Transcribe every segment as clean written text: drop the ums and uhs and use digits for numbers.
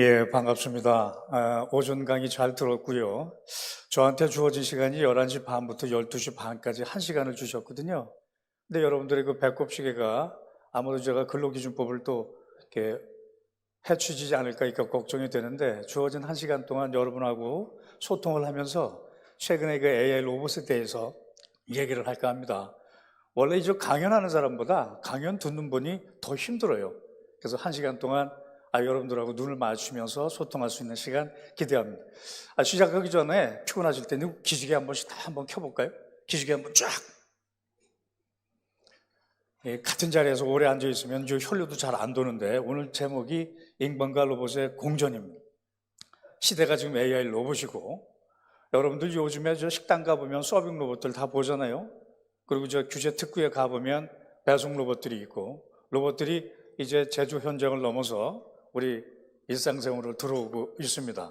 예, 반갑습니다. 오전 강의 잘 들었고요. 저한테 주어진 시간이 11시 반부터 12시 반까지 1시간을 주셨거든요. 근데 여러분들의 그 배꼽 시계가 아무래도 제가 근로기준법을 또 이렇게 해치지 않을까 이렇게 걱정이 되는데, 주어진 1시간 동안 여러분하고 소통을 하면서 최근에 그 AI 로봇에 대해서 얘기를 할까 합니다. 원래 이제 강연하는 사람보다 강연 듣는 분이 더 힘들어요. 그래서 1시간 동안 여러분들하고 눈을 마주치면서 소통할 수 있는 시간 기대합니다. 시작하기 전에 피곤하실 때는 기지개 한 번씩 다 한번 켜볼까요? 기지개 한번 쫙. 예, 같은 자리에서 오래 앉아 있으면 혈류도 잘 안 도는데, 오늘 제목이 인간과 로봇의 공존입니다. 시대가 지금 AI 로봇이고, 여러분들 요즘에 저 식당 가보면 서빙 로봇들 다 보잖아요. 그리고 저 규제 특구에 가보면 배송 로봇들이 있고, 로봇들이 이제 제조 현장을 넘어서 우리 일상생활로 들어오고 있습니다.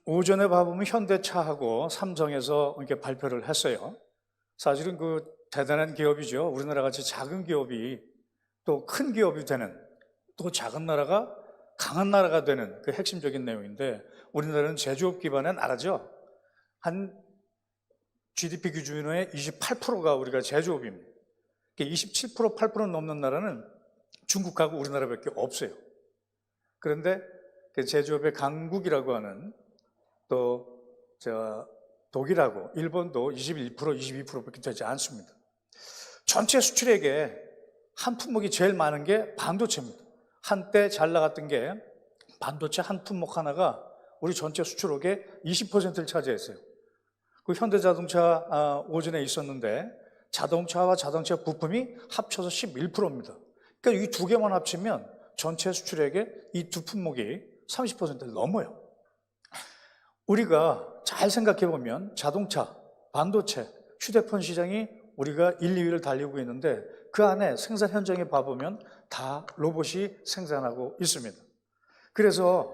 오전에 봐보면 현대차하고 삼성에서 이렇게 발표를 했어요. 사실은 그 대단한 기업이죠. 우리나라 같이 작은 기업이 또 큰 기업이 되는, 또 작은 나라가 강한 나라가 되는 그 핵심적인 내용인데, 우리나라는 제조업 기반의 나라죠. 한 GDP 기준의 28%가 우리가 제조업입니다. 27%, 8% 넘는 나라는 중국하고 우리나라밖에 없어요. 그런데 그 제조업의 강국이라고 하는 또 독일하고 일본도 21%, 22%밖에 되지 않습니다. 전체 수출액에 한 품목이 제일 많은 게 반도체입니다. 한때 잘 나갔던 게 반도체 한 품목 하나가 우리 전체 수출액의 20%를 차지했어요. 그 현대자동차 오전에 있었는데 자동차와 자동차 부품이 합쳐서 11%입니다. 그러니까 이 두 개만 합치면 전체 수출액의 이 두 품목이 30%를 넘어요. 우리가 잘 생각해 보면 자동차, 반도체, 휴대폰 시장이 우리가 1, 2위를 달리고 있는데, 그 안에 생산 현장에 봐보면 다 로봇이 생산하고 있습니다. 그래서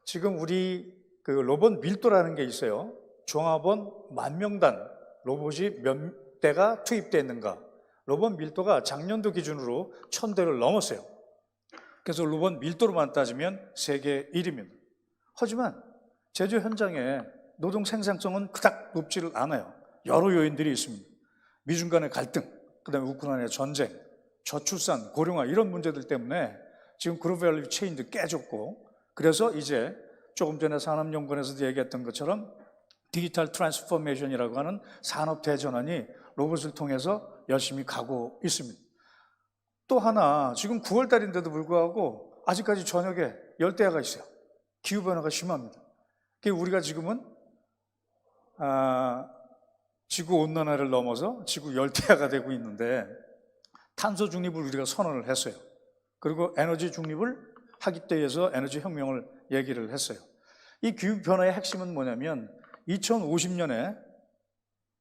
지금 우리 그 로봇 밀도라는 게 있어요. 종합원 10,000명단 로봇이 몇 대가 투입되어 있는가. 로봇 밀도가 작년도 기준으로 1,000대를 넘었어요. 그래서 로봇 밀도로만 따지면 세계 1위입니다. 하지만 제조 현장에 노동 생산성은 그닥 높지를 않아요. 여러 요인들이 있습니다. 미중 간의 갈등, 그다음에 우크라이나 전쟁, 저출산, 고령화 이런 문제들 때문에 지금 글로벌 체인도 깨졌고, 그래서 이제 조금 전에 산업연구원에서도 얘기했던 것처럼 디지털 트랜스포메이션이라고 하는 산업 대전환이 로봇을 통해서 열심히 가고 있습니다. 또 하나, 지금 9월 달인데도 불구하고 아직까지 저녁에 열대야가 있어요. 기후변화가 심합니다. 우리가 지금은 지구 온난화를 넘어서 지구 열대야가 되고 있는데, 탄소 중립을 우리가 선언을 했어요. 그리고 에너지 중립을 하기 위해서 에너지 혁명을 얘기를 했어요. 이 기후변화의 핵심은 뭐냐면 2050년에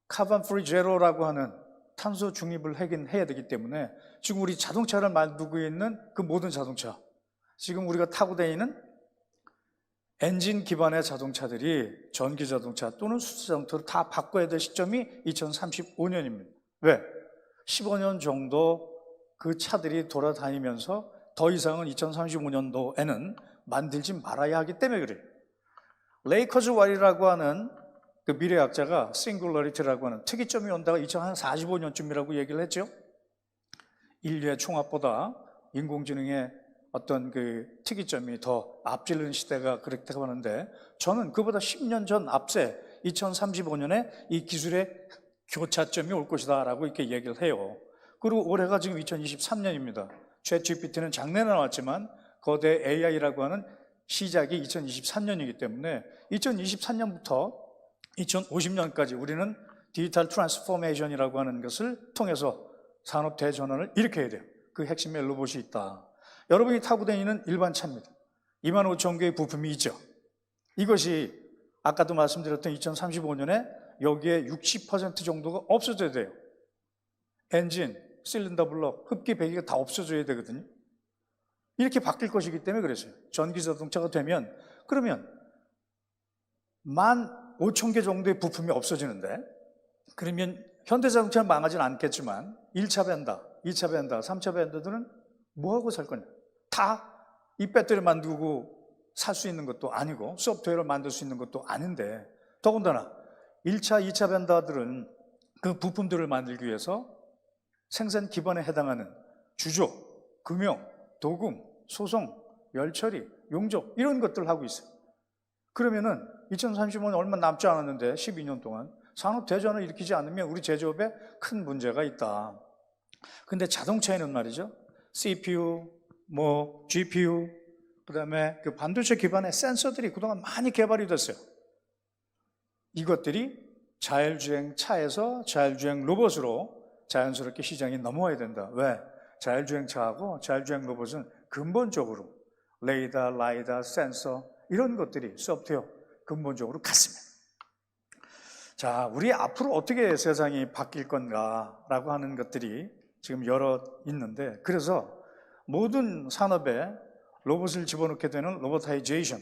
카본 프리 제로라고 하는 탄소 중립을 해야 되기 때문에, 지금 우리 자동차를 만들고 있는 그 모든 자동차, 지금 우리가 타고 다니는 엔진 기반의 자동차들이 전기 자동차 또는 수소 자동차로 다 바꿔야 될 시점이 2035년입니다. 왜? 15년 정도 그 차들이 돌아다니면서 더 이상은 2035년도에는 만들지 말아야 하기 때문에 그래요. 레이커즈 와리라고 하는 그 미래학자가 싱글러리티라고 하는 특이점이 온다가 2045년쯤이라고 얘기를 했죠. 인류의 총합보다 인공지능의 어떤 그 특이점이 더 앞지르는 시대가 그렇다고 하는데, 저는 그보다 10년 전 앞세 2035년에 이 기술의 교차점이 올 것이다 라고 이렇게 얘기를 해요. 그리고 올해가 지금 2023년입니다. 챗GPT는 작년에 나왔지만 거대 AI라고 하는 시작이 2023년이기 때문에 2023년부터 2050년까지 우리는 디지털 트랜스포메이션이라고 하는 것을 통해서 산업 대전환을 일으켜야 돼요. 그 핵심에 로봇이 있다. 여러분이 타고 다니는 일반 차입니다. 25,000개의 부품이 있죠. 이것이 아까도 말씀드렸던 2035년에 여기에 60% 정도가 없어져야 돼요. 엔진, 실린더 블럭, 흡기, 배기가 다 없어져야 되거든요. 이렇게 바뀔 것이기 때문에 그랬어요. 전기 자동차가 되면, 그러면 15,000개 정도의 부품이 없어지는데, 그러면 현대자동차는 망하지는 않겠지만 1차 밴더, 2차 밴더, 3차 밴더들은 뭐하고 살 거냐? 다 이 배터리 만들고 살 수 있는 것도 아니고 소프트웨어를 만들 수 있는 것도 아닌데, 더군다나 1차, 2차 벤더들은 그 부품들을 만들기 위해서 생산 기반에 해당하는 주조, 금형, 도금, 소송, 열처리, 용접 이런 것들을 하고 있어요. 그러면은 2035년 얼마 남지 않았는데 12년 동안 산업 대전을 일으키지 않으면 우리 제조업에 큰 문제가 있다. 근데 자동차에는 말이죠, CPU, GPU, 그다음에 그 반도체 기반의 센서들이 그동안 많이 개발이 됐어요. 이것들이 자율주행 차에서 자율주행 로봇으로 자연스럽게 시장이 넘어와야 된다. 왜? 자율주행 차하고 자율주행 로봇은 근본적으로 레이더, 라이더, 센서 이런 것들이 소프트웨어 근본적으로 같습니다. 자, 우리 앞으로 어떻게 세상이 바뀔 건가라고 하는 것들이 지금 여러 있는데, 그래서 모든 산업에 로봇을 집어넣게 되는 로보타이제이션,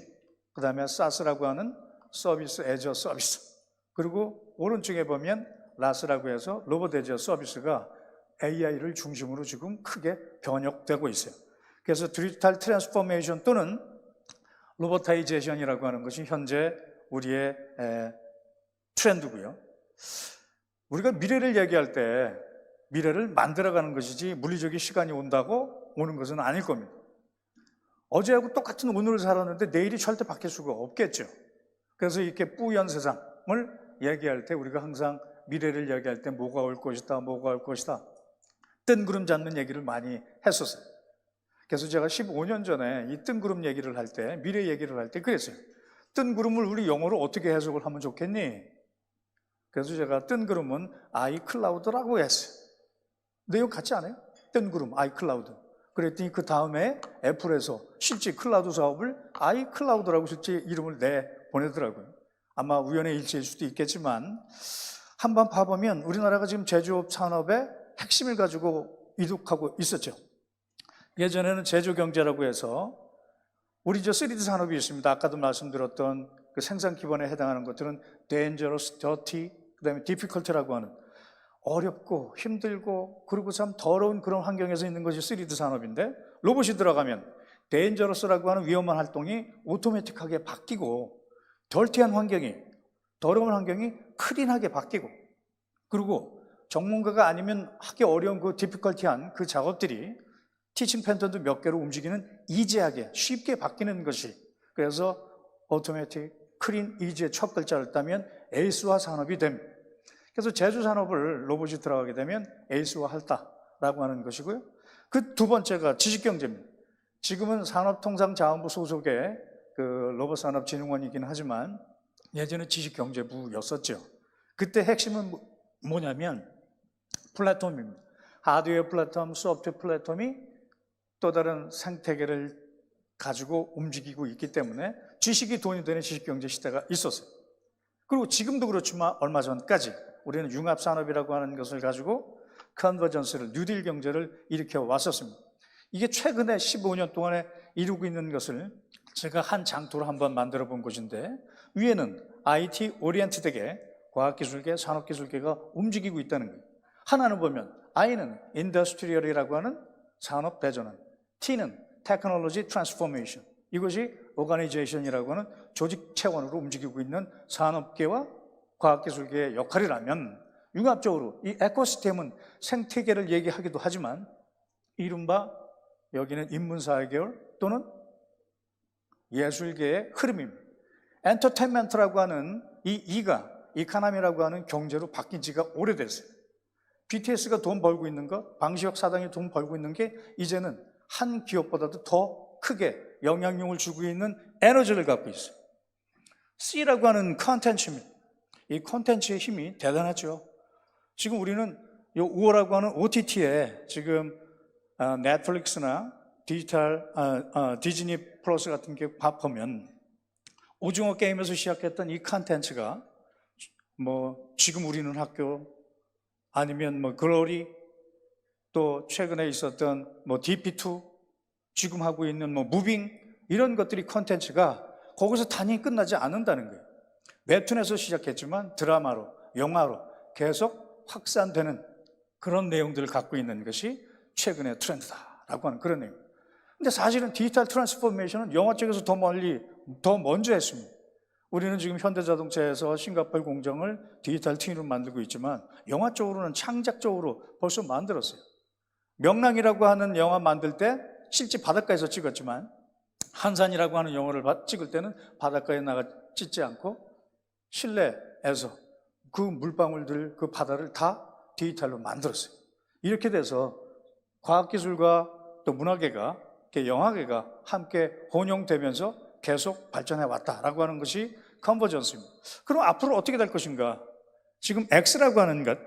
그 다음에 SaaS라고 하는 서비스 애저 서비스, 그리고 오른쪽에 보면 라스라고 해서 로봇 애저 서비스가 AI를 중심으로 지금 크게 변혁되고 있어요. 그래서 디지털 트랜스포메이션 또는 로보타이제이션이라고 하는 것이 현재 우리의 트렌드고요. 우리가 미래를 얘기할 때 미래를 만들어가는 것이지 물리적인 시간이 온다고 오는 것은 아닐 겁니다. 어제하고 똑같은 오늘을 살았는데 내일이 절대 바뀔 수가 없겠죠. 그래서 이렇게 뿌연 세상을 얘기할 때 우리가 항상 미래를 얘기할 때 뭐가 올 것이다, 뭐가 올 것이다, 뜬구름 잡는 얘기를 많이 했었어요. 그래서 제가 15년 전에 이 뜬구름 얘기를 할 때, 미래 얘기를 할 때 그랬어요. 뜬구름을 우리 영어로 어떻게 해석을 하면 좋겠니? 그래서 제가 뜬구름은 아이클라우드라고 했어요. 내용 같지 않아요? 뜬구름, 아이클라우드. 그랬더니 그 다음에 애플에서 실제 클라우드 사업을 아이클라우드라고 실제 이름을 내보내더라고요. 아마 우연의 일치일 수도 있겠지만 한번 봐보면 우리나라가 지금 제조업 산업의 핵심을 가지고 이룩하고 있었죠. 예전에는 제조경제라고 해서 우리 3D 산업이 있습니다. 아까도 말씀드렸던 그 생산 기반에 해당하는 것들은 dangerous, dirty, 그 다음에 difficult라고 하는 어렵고 힘들고 그리고 참 더러운 그런 환경에서 있는 것이 3D 산업인데, 로봇이 들어가면 dangerous라고 하는 위험한 활동이 오토매틱하게 바뀌고 dirty한 환경이, 더러운 환경이 클린하게 바뀌고, 그리고 전문가가 아니면 하기 어려운 그 difficulty한 그 작업들이 티칭 패턴도 몇 개로 움직이는 이지하게 쉽게 바뀌는 것이, 그래서 오토매틱, 클린, 이지의 첫 글자를 따면 에이스화 산업이 됩니다. 그래서 제조 산업을 로봇이 들어가게 되면 에이스화할다라고 하는 것이고요. 그 두 번째가 지식경제입니다. 지금은 산업통상자원부 소속의 그 로봇산업진흥원이긴 하지만 예전에 지식경제부였었죠. 그때 핵심은 뭐냐면 플랫폼입니다. 하드웨어 플랫폼, 소프트웨어 플랫폼이 또 다른 생태계를 가지고 움직이고 있기 때문에 지식이 돈이 되는 지식경제 시대가 있었어요. 그리고 지금도 그렇지만 얼마 전까지 우리는 융합산업이라고 하는 것을 가지고 컨버전스를, 뉴딜 경제를 일으켜 왔었습니다. 이게 최근에 15년 동안에 이루고 있는 것을 제가 한 장토로 한번 만들어 본 것인데, 위에는 IT 오리엔티드계, 과학기술계, 산업기술계가 움직이고 있다는 거예요. 하나는 보면 I는 인더스트리얼이라고 하는 산업 대전환, T는 테크놀로지 트랜스포메이션, 이것이 오가니제이션이라고 하는 조직 체원으로 움직이고 있는 산업계와 과학기술계의 역할이라면, 융합적으로 이 에코시스템은 생태계를 얘기하기도 하지만 이른바 여기는 인문사회계열 또는 예술계의 흐름입니다. 엔터테인먼트라고 하는 이 E가 이카노미라고 하는 경제로 바뀐 지가 오래됐어요. BTS가 돈 벌고 있는 것, 방시혁 사장이 돈 벌고 있는 게 이제는 한 기업보다도 더 크게 영향력을 주고 있는 에너지를 갖고 있어요. C라고 하는 컨텐츠입니다. 이 컨텐츠의 힘이 대단하죠. 지금 우리는 이 5호라고 하는 OTT에 지금 넷플릭스나 디즈니 플러스 같은 게 보면 오징어 게임에서 시작했던 이 컨텐츠가 지금 우리는 학교, 아니면 글로리, 또 최근에 있었던 DP2, 지금 하고 있는 무빙, 이런 것들이 컨텐츠가 거기서 단연히 끝나지 않는다는 거예요. 웹툰에서 시작했지만 드라마로, 영화로 계속 확산되는 그런 내용들을 갖고 있는 것이 최근의 트렌드다라고 하는 그런 내용. 근데 사실은 디지털 트랜스포메이션은 영화 쪽에서 더 먼저 했습니다. 우리는 지금 현대자동차에서 싱가포르 공장을 디지털 트윈으로 만들고 있지만 영화 쪽으로는 창작적으로 벌써 만들었어요. 명랑이라고 하는 영화 만들 때 실제 바닷가에서 찍었지만 한산이라고 하는 영화를 찍을 때는 바닷가에 나가 찍지 않고 실내에서 그 물방울들, 그 바다를 다 디지털로 만들었어요. 이렇게 돼서 과학기술과 또 문화계가, 영화계가 함께 혼용되면서 계속 발전해 왔다라고 하는 것이 컨버전스입니다. 그럼 앞으로 어떻게 될 것인가? 지금 X라고 하는 것,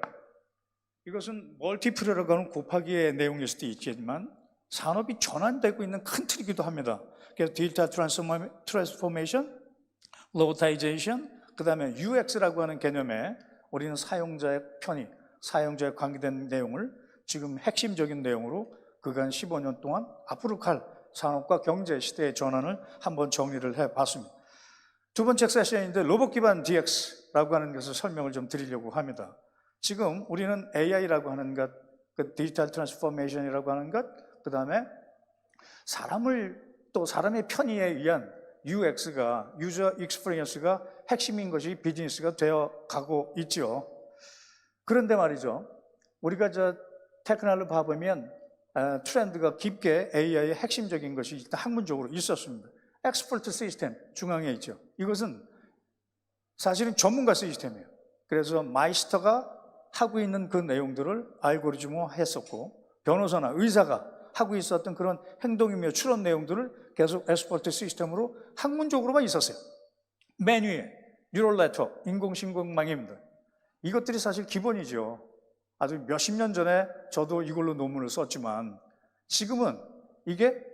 이것은 멀티플이라고 하는 곱하기의 내용일 수도 있지만 산업이 전환되고 있는 큰 틀이기도 합니다. 그래서 디지털 트랜스포메이션, 로보타이제이션, 그 다음에 UX라고 하는 개념에 우리는 사용자의 편의, 사용자에 관계된 내용을 지금 핵심적인 내용으로 그간 15년 동안 앞으로 갈 산업과 경제 시대의 전환을 한번 정리를 해봤습니다. 두 번째 세션인데 로봇 기반 DX라고 하는 것을 설명을 좀 드리려고 합니다. 지금 우리는 AI라고 하는 것, 그 디지털 트랜스포메이션이라고 하는 것, 그 다음에 사람의 편의에 의한 UX가, 유저 익스피리언스가 핵심인 것이 비즈니스가 되어 가고 있죠. 그런데 말이죠. 우리가 테크놀로지를 봐보면 트렌드가 깊게 AI의 핵심적인 것이 일단 학문적으로 있었습니다. 엑스퍼트 시스템 중앙에 있죠. 이것은 사실은 전문가 시스템이에요. 그래서 마이스터가 하고 있는 그 내용들을 알고리즘화 했었고 변호사나 의사가 하고 있었던 그런 행동이며 추론 내용들을 계속 엑스퍼트 시스템으로 학문적으로만 있었어요. 맨 위에 뉴럴 네트워크, 인공신경망입니다. 이것들이 사실 기본이죠. 아주 몇십 년 전에 저도 이걸로 논문을 썼지만 지금은 이게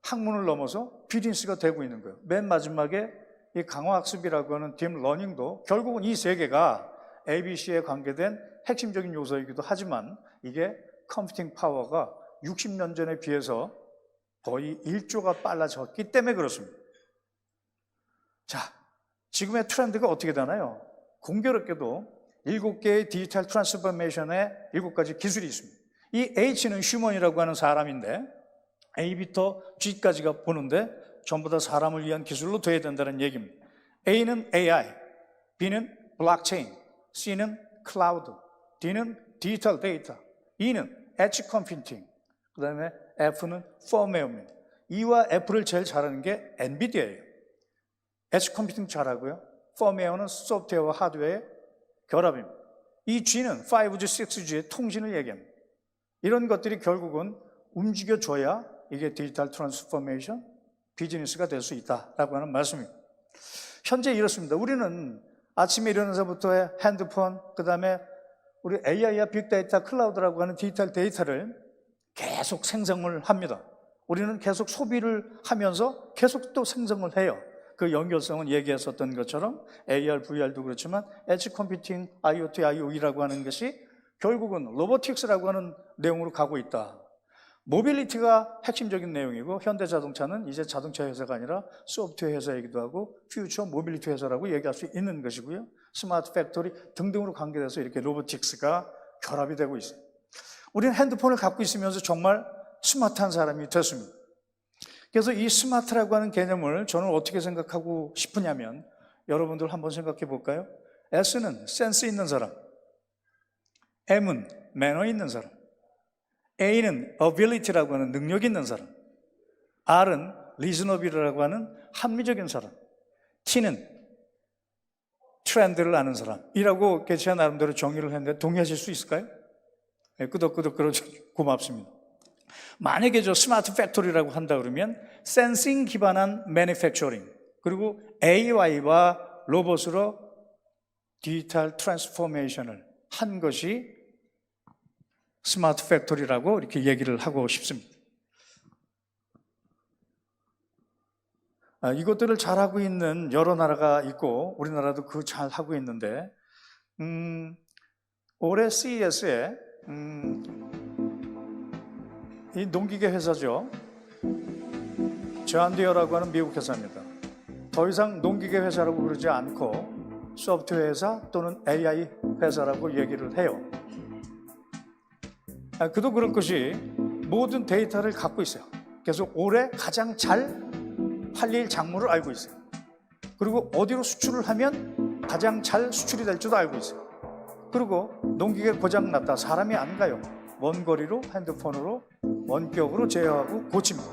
학문을 넘어서 비즈니스가 되고 있는 거예요. 맨 마지막에 이 강화학습이라고 하는 딥러닝도 결국은 이 세 개가 ABC에 관계된 핵심적인 요소이기도 하지만 이게 컴퓨팅 파워가 60년 전에 비해서 거의 1조가 빨라졌기 때문에 그렇습니다. 자, 지금의 트렌드가 어떻게 되나요? 공교롭게도 7개의 디지털 트랜스포메이션에 7가지 기술이 있습니다. 이 H는 휴먼이라고 하는 사람인데 A부터 G까지가 보는데 전부 다 사람을 위한 기술로 돼야 된다는 얘기입니다. A는 AI, B는 블록체인, C는 클라우드, D는 디지털 데이터, E는 엣지 컴퓨팅, 그 다음에 F는 펌웨어입니다. E와 F를 제일 잘하는 게 엔비디아예요. 엣지 컴퓨팅 잘하고요. 펌웨어는 소프트웨어와 하드웨어의 결합입니다. 이 G는 5G, 6G의 통신을 얘기합니다. 이런 것들이 결국은 움직여줘야 이게 디지털 트랜스포메이션, 비즈니스가 될 수 있다라고 하는 말씀입니다. 현재 이렇습니다. 우리는 아침에 일어나서부터 핸드폰, 그 다음에 우리 AI와 빅데이터, 클라우드라고 하는 디지털 데이터를 계속 생성을 합니다. 우리는 계속 소비를 하면서 계속 또 생성을 해요. 그 연결성은 얘기했었던 것처럼 AR, VR도 그렇지만 엣지 컴퓨팅, IoT, IoE라고 하는 것이 결국은 로보틱스라고 하는 내용으로 가고 있다. 모빌리티가 핵심적인 내용이고 현대자동차는 이제 자동차 회사가 아니라 소프트웨어 회사이기도 하고 퓨처 모빌리티 회사라고 얘기할 수 있는 것이고요. 스마트 팩토리 등등으로 관계돼서 이렇게 로보틱스가 결합이 되고 있어요. 우리는 핸드폰을 갖고 있으면서 정말 스마트한 사람이 됐습니다. 그래서 이 스마트라고 하는 개념을 저는 어떻게 생각하고 싶으냐면 여러분들 한번 생각해 볼까요? S는 센스 있는 사람, M은 매너 있는 사람, A는 ability라고 하는 능력 있는 사람, R은 reasonable이라고 하는 합리적인 사람, T는 트렌드를 아는 사람이라고 제가 나름대로 정의를 했는데 동의하실 수 있을까요? 네, 끄덕끄덕 그러죠. 고맙습니다. 만약에 저 스마트 팩토리라고 한다 그러면 센싱 기반한 매니팩처링 그리고 AI와 로봇으로 디지털 트랜스포메이션을 한 것이 스마트 팩토리라고 이렇게 얘기를 하고 싶습니다. 이것들을 잘하고 있는 여러 나라가 있고 우리나라도 그 잘하고 있는데 올해 CES에 이 농기계 회사죠. 존디어라고 하는 미국 회사입니다. 더 이상 농기계 회사라고 그러지 않고 소프트웨어 회사 또는 AI 회사라고 얘기를 해요. 그도 그럴 것이 모든 데이터를 갖고 있어요. 그래서 올해 가장 잘 팔릴 작물을 알고 있어요. 그리고 어디로 수출을 하면 가장 잘 수출이 될 줄도 알고 있어요. 그리고 농기계 고장 났다, 사람이 안 가요. 먼 거리로 핸드폰으로 원격으로 제어하고 고칩니다.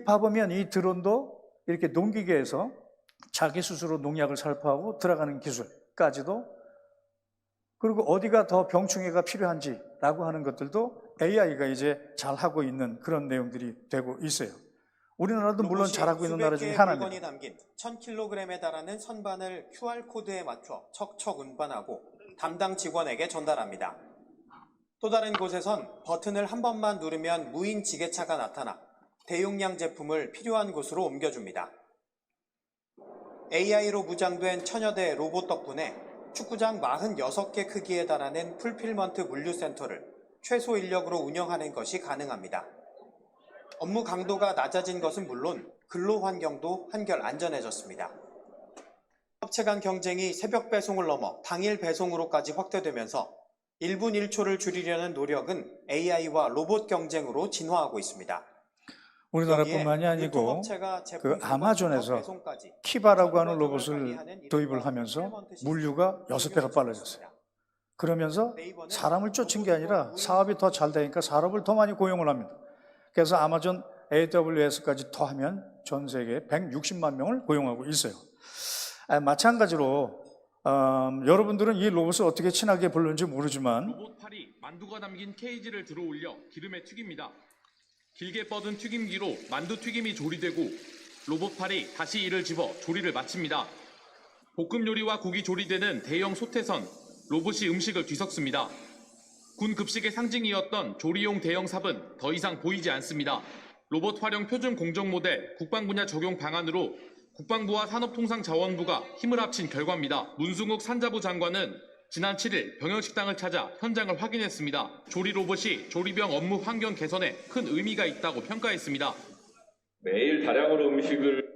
봐보면 이 드론도 이렇게 농기계에서 자기 스스로 농약을 살포하고 들어가는 기술까지도, 그리고 어디가 더 병충해가 필요한지라고 하는 것들도 AI가 이제 잘 하고 있는 그런 내용들이 되고 있어요. 우리나라도 물론 잘하고 있는 나라 중에 하나입니다. 물건이 담긴 1000kg에 달하는 선반을 QR코드에 맞춰 척척 운반하고 담당 직원에게 전달합니다. 또 다른 곳에선 버튼을 한 번만 누르면 무인 지게차가 나타나 대용량 제품을 필요한 곳으로 옮겨줍니다. AI로 무장된 천여 대 로봇 덕분에 축구장 46개 크기에 달하는 풀필먼트 물류센터를 최소 인력으로 운영하는 것이 가능합니다. 업무 강도가 낮아진 것은 물론 근로 환경도 한결 안전해졌습니다. 업체 간 경쟁이 새벽 배송을 넘어 당일 배송으로까지 확대되면서 1분 1초를 줄이려는 노력은 AI와 로봇 경쟁으로 진화하고 있습니다. 우리나라뿐만이 아니고 그 아마존에서 키바라고 하는 로봇을 도입을 하면서 물류가 6배가 빨라졌어요. 그러면서 사람을 쫓은 게 아니라 사업이 더 잘 되니까 사람을 더 많이 고용을 합니다. 그래서 아마존 AWS까지 더하면 전 세계 160만 명을 고용하고 있어요. 마찬가지로 여러분들은 이 로봇을 어떻게 친하게 부르는지 모르지만 로봇팔이 만두가 담긴 케이지를 들어 올려 기름에 튀깁니다. 길게 뻗은 튀김기로 만두 튀김이 조리되고 로봇팔이 다시 이를 집어 조리를 마칩니다. 볶음 요리와 국이 조리되는 대형 솥에선 로봇이 음식을 뒤섞습니다. 군 급식의 상징이었던 조리용 대형 삽은 더 이상 보이지 않습니다. 로봇 활용 표준 공정 모델 국방 분야 적용 방안으로 국방부와 산업통상자원부가 힘을 합친 결과입니다. 문승욱 산자부 장관은 지난 7일 병영식당을 찾아 현장을 확인했습니다. 조리 로봇이 조리병 업무 환경 개선에 큰 의미가 있다고 평가했습니다. 매일 다량으로 음식을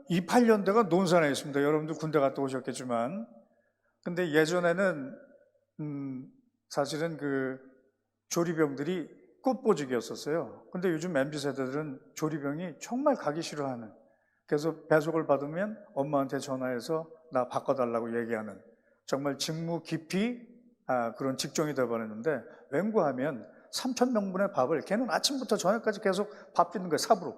28년대가 논산에 있습니다. 여러분들 군대 갔다 오셨겠지만, 근데 예전에는 사실은 그 조리병들이 꽃보직이었었어요. 근데 요즘 MZ 세대들은 조리병이 정말 가기 싫어하는, 그래서 배속을 받으면 엄마한테 전화해서 나 바꿔달라고 얘기하는, 정말 직무 깊이 그런 직종이 되어버렸는데, 웬고하면 3,000명분의 밥을 걔는 아침부터 저녁까지 계속 밥 짓는 거예요. 삽으로.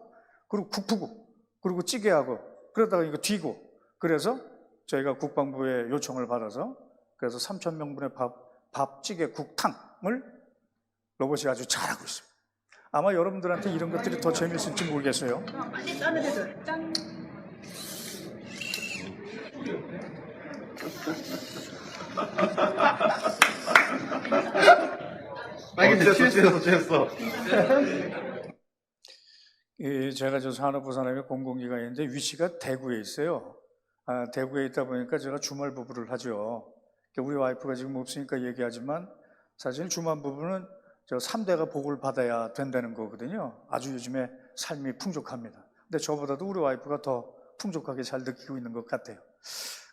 그리고 국 푸고, 그리고 찌개하고, 그러다가 이거 뒤고. 그래서 저희가 국방부에 요청을 받아서 그래서 3,000명분의 밥, 찌개, 국, 탕을 로봇이 아주 잘하고 있습니다. 아마 여러분들한테 이런 것들이 더 재미있을지 모르겠어요. 빨리 따르해줘. 짠. 취했어. 제가 저 산업부 산업의 공공기관인데 위치가 대구에 있어요. 대구에 있다 보니까 제가 주말 부부를 하죠. 우리 와이프가 지금 없으니까 얘기하지만 사실 주말 부부는 저 3대가 복을 받아야 된다는 거거든요. 아주 요즘에 삶이 풍족합니다. 근데 저보다도 우리 와이프가 더 풍족하게 잘 느끼고 있는 것 같아요.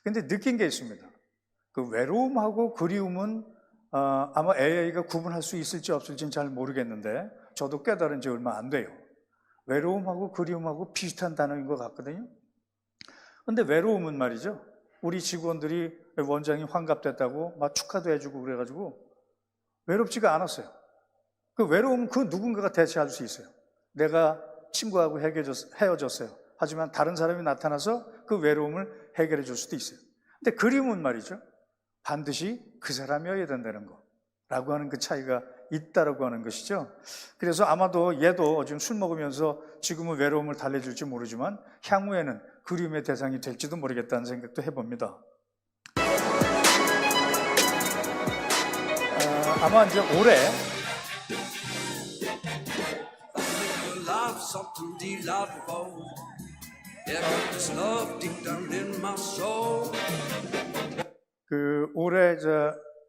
근데 느낀 게 있습니다. 그 외로움하고 그리움은 아마 AI가 구분할 수 있을지 없을지는 잘 모르겠는데 저도 깨달은 지 얼마 안 돼요. 외로움하고 그리움하고 비슷한 단어인 것 같거든요. 근데 외로움은 말이죠, 우리 직원들이 원장이 환갑됐다고 막 축하도 해주고 그래가지고 외롭지가 않았어요. 그 외로움은 그 누군가가 대체할 수 있어요. 내가 친구하고 헤어졌어요. 하지만 다른 사람이 나타나서 그 외로움을 해결해 줄 수도 있어요. 근데 그리움은 말이죠, 반드시 그 사람이어야 된다는 거 라고 하는 그 차이가 있다라고 하는 것이죠. 그래서 아마도 얘도 지금 술 먹으면서 지금은 외로움을 달래줄지 모르지만 향후에는 그리움의 대상이 될지도 모르겠다는 생각도 해봅니다. 아마 이제 올해 올해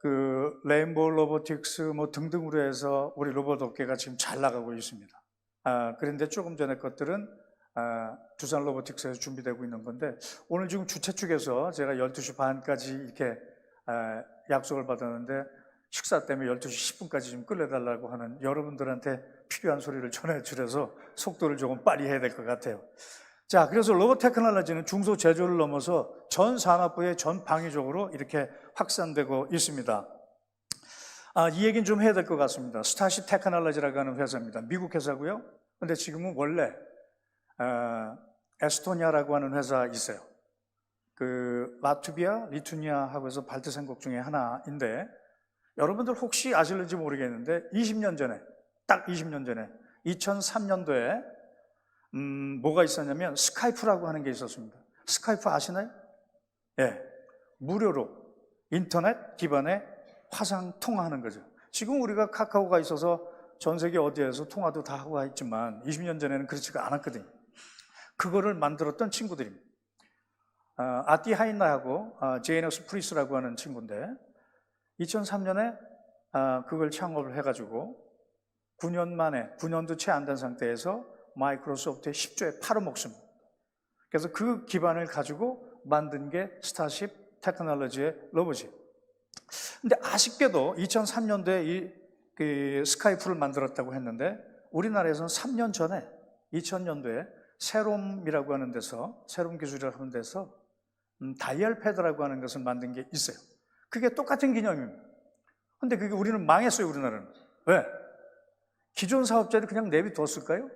그 레인보우 로보틱스 뭐 등등으로 해서 우리 로봇 업계가 지금 잘 나가고 있습니다. 그런데 조금 전에 것들은 두산 로보틱스에서 준비되고 있는 건데, 오늘 지금 주최 측에서 제가 12시 반까지 이렇게 약속을 받았는데 식사 때문에 12시 10분까지 좀 끌려달라고 하는 여러분들한테 필요한 소리를 전해주려서 속도를 조금 빨리 해야 될 것 같아요. 자, 그래서 로봇 테크놀로지는 중소 제조를 넘어서 전 산업부의 전 방위적으로 이렇게 확산되고 있습니다. 이 얘기는 좀 해야 될 것 같습니다. 스타쉽 테크놀로지라고 하는 회사입니다. 미국 회사고요. 근데 지금은 원래 에스토니아라고 하는 회사 있어요. 그 라트비아, 리투니아하고 해서 발트삼국 중에 하나인데 여러분들 혹시 아실는지 모르겠는데 20년 전에, 딱 20년 전에 2003년도에 뭐가 있었냐면 스카이프라고 하는 게 있었습니다. 스카이프 아시나요? 예, 무료로 인터넷 기반의 화상 통화하는 거죠. 지금 우리가 카카오가 있어서 전 세계 어디에서 통화도 다 하고 있지만 20년 전에는 그렇지가 않았거든요. 그거를 만들었던 친구들입니다. 아티 하인나하고 제이너스 프리스라고 하는 친구인데 2003년에 그걸 창업을 해가지고 9년 만에, 9년도 채 안 된 상태에서 마이크로소프트의 10조에 팔아먹습니다. 그래서 그 기반을 가지고 만든 게 스타쉽 테크놀로지의 로봇이에요. 근데 아쉽게도 2003년도에 그 스카이프를 만들었다고 했는데 우리나라에서는 3년 전에 2000년도에 세롬이라고 하는 데서, 세롬 기술이라고 하는 데서 다이얼 패드라고 하는 것을 만든 게 있어요. 그게 똑같은 개념입니다. 근데 그게 우리는 망했어요, 우리나라는. 왜? 기존 사업자를 그냥 내비뒀을까요?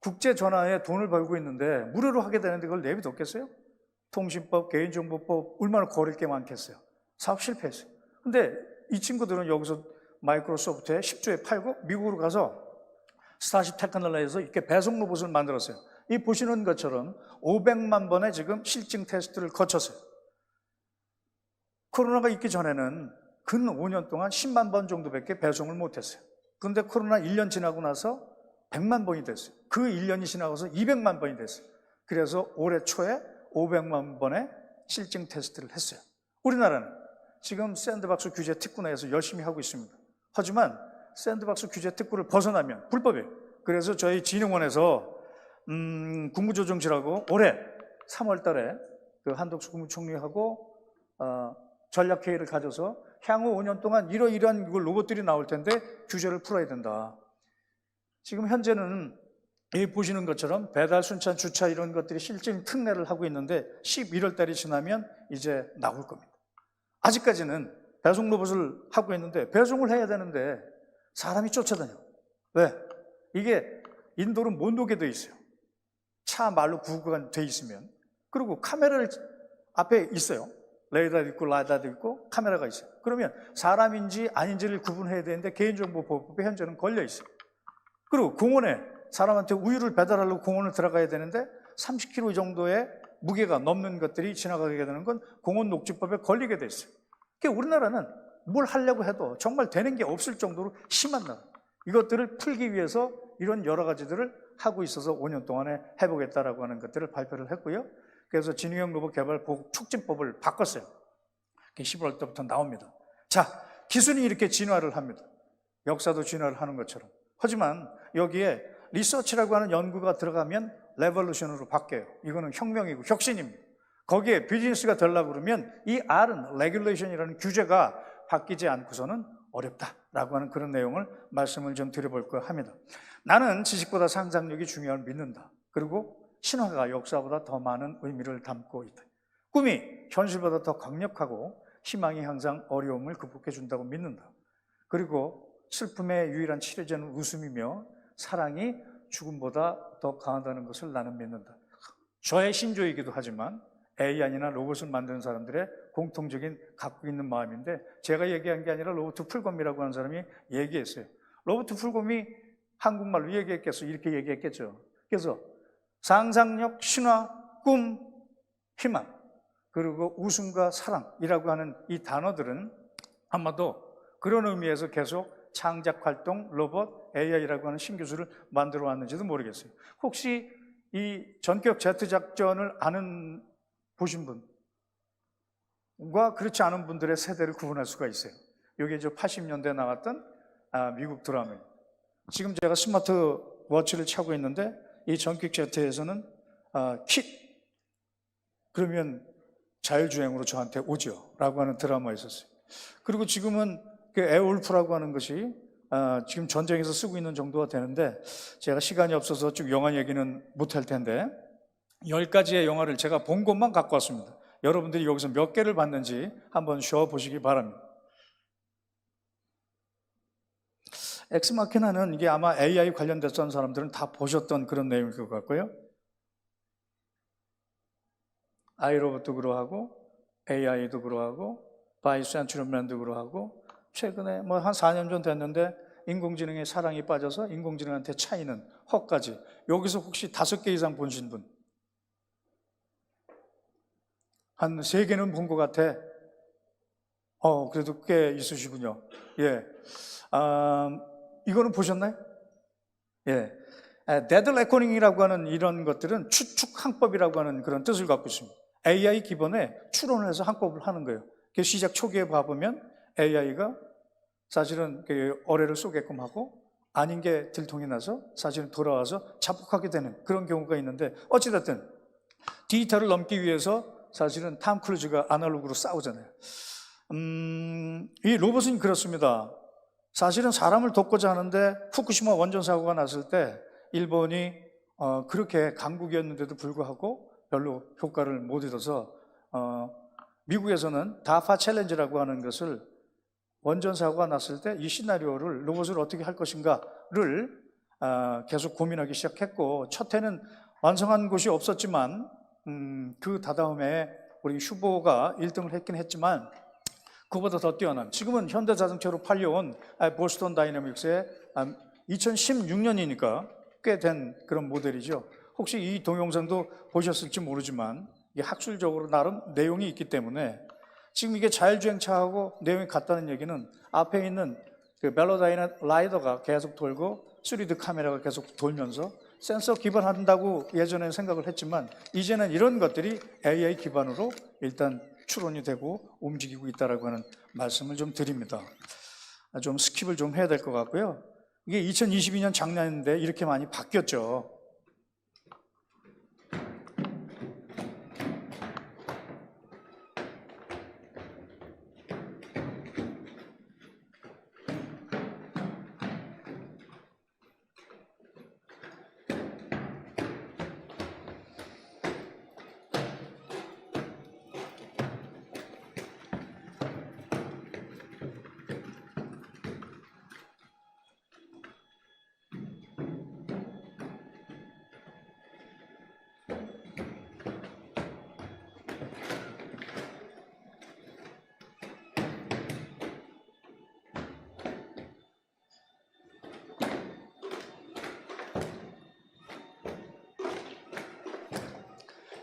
국제 전화에 돈을 벌고 있는데 무료로 하게 되는데 그걸 내비뒀겠어요? 통신법, 개인정보법 얼마나 거릴 게 많겠어요. 사업 실패했어요. 근데 이 친구들은 여기서 마이크로소프트에 10조에 팔고 미국으로 가서 스타쉽 테크놀로지에서 이렇게 배송 로봇을 만들었어요. 이 보시는 것처럼 500만 번의 지금 실증 테스트를 거쳤어요. 코로나가 있기 전에는 근 5년 동안 10만 번 정도밖에 배송을 못했어요. 그런데 코로나 1년 지나고 나서 100만 번이 됐어요. 그 1년이 지나고서 200만 번이 됐어요. 그래서 올해 초에 500만 번의 실증 테스트를 했어요. 우리나라는 지금 샌드박스 규제 특구 내에서 열심히 하고 있습니다. 하지만 샌드박스 규제 특구를 벗어나면 불법이에요. 그래서 저희 진흥원에서 국무조정실하고 올해 3월 달에 그 한덕수 국무총리하고 전략회의를 가져서 향후 5년 동안 이러이러한 로봇들이 나올 텐데 규제를 풀어야 된다. 지금 현재는 이 보시는 것처럼 배달, 순찬, 주차 이런 것들이 실증 특례를 하고 있는데 11월 달이 지나면 이제 나올 겁니다. 아직까지는 배송 로봇을 하고 있는데 배송을 해야 되는데 사람이 쫓아다녀. 왜? 이게 인도는 못 오게 돼 있어요. 차 말로 구구가 돼 있으면. 그리고 카메라를 앞에 있어요. 레이더도 있고 라다도 있고 카메라가 있어요. 그러면 사람인지 아닌지를 구분해야 되는데 개인정보보호법에 현재는 걸려 있어요. 그리고 공원에 사람한테 우유를 배달하려고 공원을 들어가야 되는데 30kg 정도의 무게가 넘는 것들이 지나가게 되는 건 공원녹지법에 걸리게 돼 있어요. 그러니까 우리나라는 뭘 하려고 해도 정말 되는 게 없을 정도로 심한 나라. 이것들을 풀기 위해서 이런 여러 가지들을 하고 있어서 5년 동안에 해보겠다라고 하는 것들을 발표를 했고요. 그래서 진흥형 로봇 개발 보급 촉진법을 바꿨어요. 11월 때부터 나옵니다. 자, 기술이 이렇게 진화를 합니다. 역사도 진화를 하는 것처럼. 하지만 여기에 리서치라고 하는 연구가 들어가면 레볼루션으로 바뀌어요. 이거는 혁명이고 혁신입니다. 거기에 비즈니스가 되려고 그러면 이 R은 레귤레이션이라는 규제가 바뀌지 않고서는 어렵다라고 하는 그런 내용을 말씀을 좀 드려볼까 합니다. 나는 지식보다 상상력이 중요함을 믿는다. 그리고 신화가 역사보다 더 많은 의미를 담고 있다. 꿈이 현실보다 더 강력하고 희망이 항상 어려움을 극복해 준다고 믿는다. 그리고 슬픔의 유일한 치료제는 웃음이며 사랑이 죽음보다 더 강하다는 것을 나는 믿는다. 저의 신조이기도 하지만 AI나 로봇을 만드는 사람들의 공통적인 갖고 있는 마음인데 제가 얘기한 게 아니라 로버트 풀검이라고 하는 사람이 얘기했어요. 로버트 풀검이 한국말로 얘기했겠어. 이렇게 얘기했겠죠. 그래서 상상력, 신화, 꿈, 희망, 그리고 웃음과 사랑이라고 하는 이 단어들은 아마도 그런 의미에서 계속 창작활동, 로봇, AI라고 하는 신기술을 만들어 왔는지도 모르겠어요. 혹시 이 전격 제트 작전을 보신 분과 그렇지 않은 분들의 세대를 구분할 수가 있어요. 이게 80년대에 나왔던 미국 드라마예요. 지금 제가 스마트 워치를 차고 있는데 이 전격 제트에서는 킷 그러면 자율주행으로 저한테 오죠 라고 하는 드라마가 있었어요. 그리고 지금은 그 에올프라고 하는 것이 지금 전쟁에서 쓰고 있는 정도가 되는데 제가 시간이 없어서 쭉 영화 얘기는 못할 텐데 10가지의 영화를 제가 본 것만 갖고 왔습니다. 여러분들이 여기서 몇 개를 봤는지 한번 쉬어보시기 바랍니다. 엑스마키나는 이게 아마 AI 관련됐던 사람들은 다 보셨던 그런 내용일 것 같고요. 아이로봇도 그러하고 AI도 그러하고 바이센츄럴맨도 그러하고 최근에 뭐 한 4년 전 됐는데 인공지능에 사랑이 빠져서 인공지능한테 차이는 허까지. 여기서 혹시 5개 이상 보신 분? 한 3개는 본 것 같아. 그래도 꽤 있으시군요. 예. 이거는 보셨나요? 예. 데드 레코닝이라고 하는 이런 것들은 추측 항법이라고 하는 그런 뜻을 갖고 있습니다. AI 기본에 추론을 해서 항법을 하는 거예요. 시작 초기에 봐보면 AI가 사실은 어뢰를 쏘게끔 하고 아닌 게 들통이 나서 사실은 돌아와서 자폭하게 되는 그런 경우가 있는데 어찌됐든 디지털을 넘기 위해서 사실은 탐 크루즈가 아날로그로 싸우잖아요. 이 로봇은 그렇습니다. 사실은 사람을 돕고자 하는데 후쿠시마 원전 사고가 났을 때 일본이 그렇게 강국이었는데도 불구하고 별로 효과를 못 얻어서 미국에서는 다파 챌린지라고 하는 것을 원전 사고가 났을 때 이 시나리오를 로봇을 어떻게 할 것인가를 계속 고민하기 시작했고 첫 해는 완성한 곳이 없었지만 그 다다음에 우리 휴보가 1등을 했긴 했지만 그보다 더 뛰어난 지금은 현대자동차로 팔려온 보스턴 다이내믹스의 2016년이니까 꽤 된 그런 모델이죠. 혹시 이 동영상도 보셨을지 모르지만 이게 학술적으로 나름 내용이 있기 때문에 지금 이게 자율주행차하고 내용이 같다는 얘기는 앞에 있는 그 벨로다이나 라이더가 계속 돌고 3D 카메라가 계속 돌면서 센서 기반한다고 예전에 생각을 했지만 이제는 이런 것들이 AI 기반으로 일단 추론이 되고 움직이고 있다라고 하는 말씀을 좀 드립니다. 좀 스킵을 좀 해야 될 것 같고요. 이게 2022년 작년인데 이렇게 많이 바뀌었죠.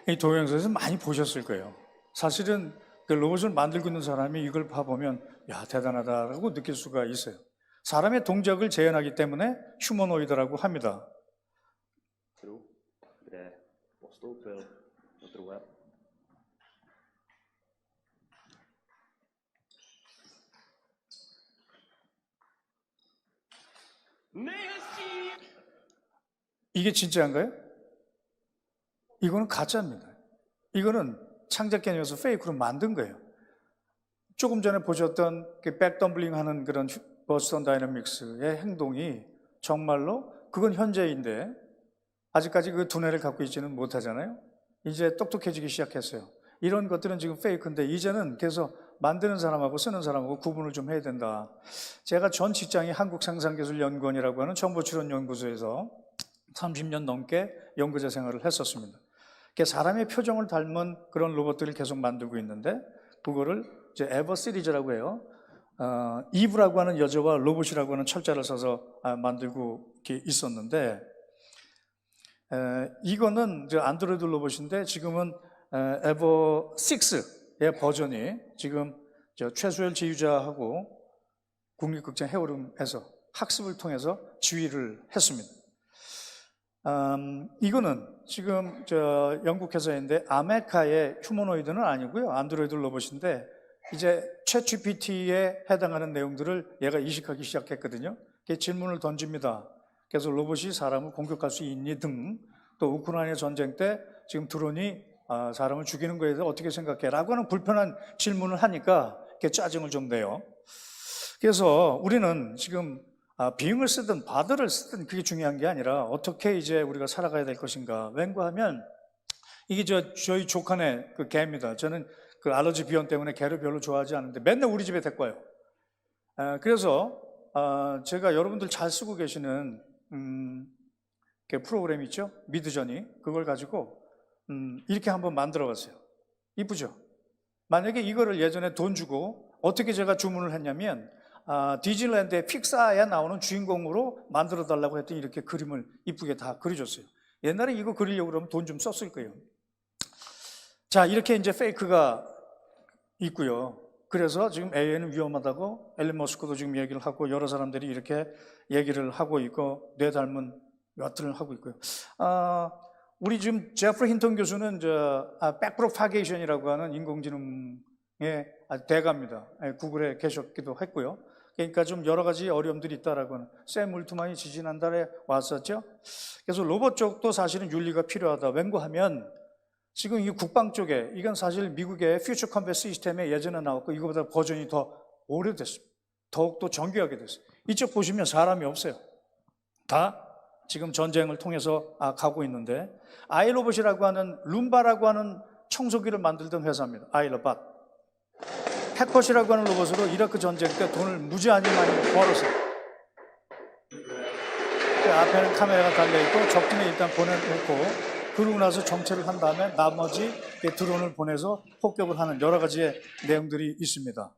이 동영상에서 많이 보셨을 거예요. 사실은 그 로봇을 만들고 있는 사람이 이걸 봐보면 야 대단하다라고 느낄 수가 있어요. 사람의 동작을 재현하기 때문에 휴머노이드라고 합니다. kde postoupil do druhé. 이게 진짜인가요? 이거는 가짜입니다. 이거는 창작 개념에서 페이크로 만든 거예요. 조금 전에 보셨던 그 백덤블링 하는 그런 보스턴 다이내믹스의 행동이 정말로 그건 현재인데 아직까지 그 두뇌를 갖고 있지는 못하잖아요. 이제 똑똑해지기 시작했어요. 이런 것들은 지금 페이크인데 이제는 계속 만드는 사람하고 쓰는 사람하고 구분을 좀 해야 된다. 제가 전 직장이 한국상상기술연구원이라고 하는 정보출연연구소에서 30년 넘게 연구자 생활을 했었습니다. 사람의 표정을 닮은 그런 로봇들을 계속 만들고 있는데 그거를 이제 에버 시리즈라고 해요. 이브라고 하는 여자와 로봇이라고 하는 철자를 써서 만들고 있었는데 이거는 이제 안드로이드 로봇인데 지금은 에버 6의 버전이 지금 최수열 지휘자하고 국립극장 해오름에서 학습을 통해서 지휘를 했습니다. 이거는 지금 영국 회사인데 아메카의 휴머노이드는 아니고요. 안드로이드 로봇인데 이제 챗GPT에 해당하는 내용들을 얘가 이식하기 시작했거든요. 질문을 던집니다. 그래서 로봇이 사람을 공격할 수 있니 등 또 우크라이나 전쟁 때 지금 드론이 사람을 죽이는 거에 대해서 어떻게 생각해? 라고 하는 불편한 질문을 하니까 짜증을 좀 내요. 그래서 우리는 지금 비행을 쓰든 바드를 쓰든 그게 중요한 게 아니라 어떻게 이제 우리가 살아가야 될 것인가. 왠가하면 이게 저희 조카네 그 개입니다. 저는 그 알러지 비염 때문에 개를 별로 좋아하지 않는데 맨날 우리 집에 데리고 와요. 그래서 제가 여러분들 잘 쓰고 계시는 그 프로그램 있죠? 미드저니. 그걸 가지고 이렇게 한번 만들어 봤어요. 이쁘죠? 만약에 이거를 예전에 돈 주고 어떻게 제가 주문을 했냐면 디즈니랜드의 픽사에 나오는 주인공으로 만들어 달라고 했더니 이렇게 그림을 이쁘게 다 그려줬어요. 옛날에 이거 그리려고 그러면 돈 좀 썼을 거예요. 자, 이렇게 이제 페이크가 있고요. 그래서 지금 AI는 위험하다고 앨런 머스크도 지금 얘기를 하고 여러 사람들이 이렇게 얘기를 하고 있고 뇌 닮은 것들을 하고 있고요. 우리 지금 제프리 힌턴 교수는 백프로파게이션이라고 하는 인공지능의 대가입니다. 구글에 계셨기도 했고요. 그러니까 좀 여러 가지 어려움들이 있다라고 하는 샘 울트만이 지지난달에 왔었죠. 그래서 로봇 쪽도 사실은 윤리가 필요하다. 왠고하면 지금 이 국방 쪽에 이건 사실 미국의 퓨처 컴뱃 시스템에 예전에 나왔고 이거보다 버전이 더 오래됐습니다. 더욱더 정교하게 됐어요. 이쪽 보시면 사람이 없어요. 다 지금 전쟁을 통해서 가고 있는데 아이로봇이라고 하는 룸바라고 하는 청소기를 만들던 회사입니다. 아이로봇. 패컷이라고 하는 로봇으로 이라크 전쟁 때 돈을 무지하게 많이 벌었어요. 그 앞에는 카메라가 달려있고 적진에 일단 보내놓고 그러고 나서 정체를 한 다음에 나머지 드론을 보내서 폭격을 하는 여러 가지의 내용들이 있습니다.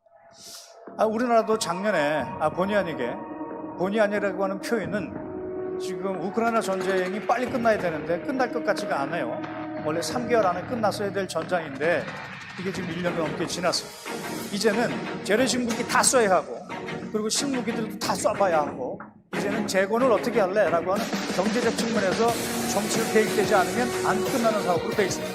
우리나라도 작년에 본의 아니라고 하는 표현은 지금 우크라이나 전쟁이 빨리 끝나야 되는데 끝날 것 같지가 않아요. 원래 3개월 안에 끝났어야 될 전장인데 이게 지금 1년 넘게 지났어요. 이제는 재래식 무기 다 써야 하고 그리고 신무기들도 다 쏴봐야 하고 이제는 재건을 어떻게 할래? 라고 하는 경제적 측면에서 정치를 개입되지 않으면 안 끝나는 사업으로 되어 있습니다.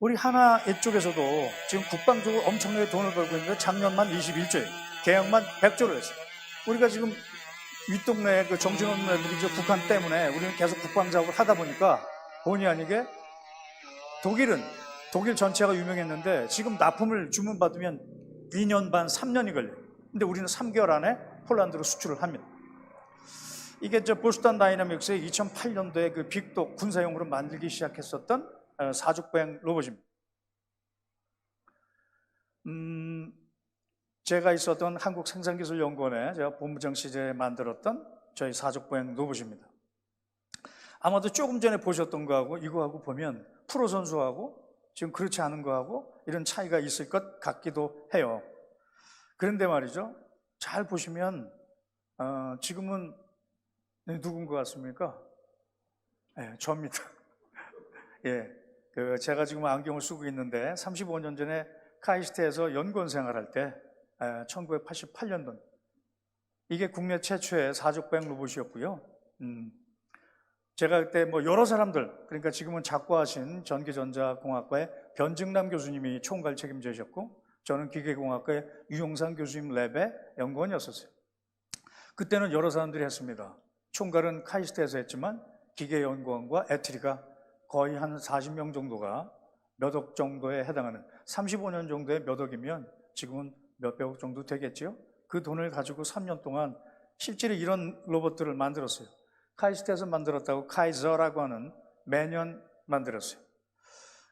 우리 하나 쪽에서도 지금 국방적으로 엄청나게 돈을 벌고 있는데 작년만 21조예요. 계약만 100조를 했어요. 우리가 지금 윗동네에 그 정신없는 애들이 북한 때문에 우리는 계속 국방 작업을 하다 보니까 본의 아니게 독일 전체가 유명했는데 지금 납품을 주문받으면 2년 반, 3년이 걸려요. 근데 우리는 3개월 안에 폴란드로 수출을 합니다. 이게 보스턴 다이나믹스의 2008년도에 그 빅독 군사용으로 만들기 시작했었던 사족보행 로봇입니다. 제가 있었던 한국생산기술연구원에 제가 본부장 시절에 만들었던 저희 사족보행 로봇입니다. 아마도 조금 전에 보셨던 거하고 이거하고 보면 프로 선수하고 지금 그렇지 않은 거하고 이런 차이가 있을 것 같기도 해요. 그런데 말이죠. 잘 보시면 지금은 누군 것 같습니까? 저입니다. 예, 제가 지금 안경을 쓰고 있는데 35년 전에 카이스트에서 연구원 생활할 때 1988년도 이게 국내 최초의 사족보행 로봇이었고요. 제가 그때 여러 사람들, 그러니까 지금은 작고하신 전기전자공학과의 변증남 교수님이 총괄 책임자셨고 저는 기계공학과의 유용상 교수님 랩의 연구원이었었어요. 그때는 여러 사람들이 했습니다. 총괄은 카이스트에서 했지만 기계연구원과 에트리가 거의 한 40명 정도가 몇 억 정도에 해당하는 35년 정도의 몇 억이면 지금은 몇백억 정도 되겠죠. 그 돈을 가지고 3년 동안 실제로 이런 로봇들을 만들었어요. 카이스트에서 만들었다고 카이저라고 하는 매년 만들었어요.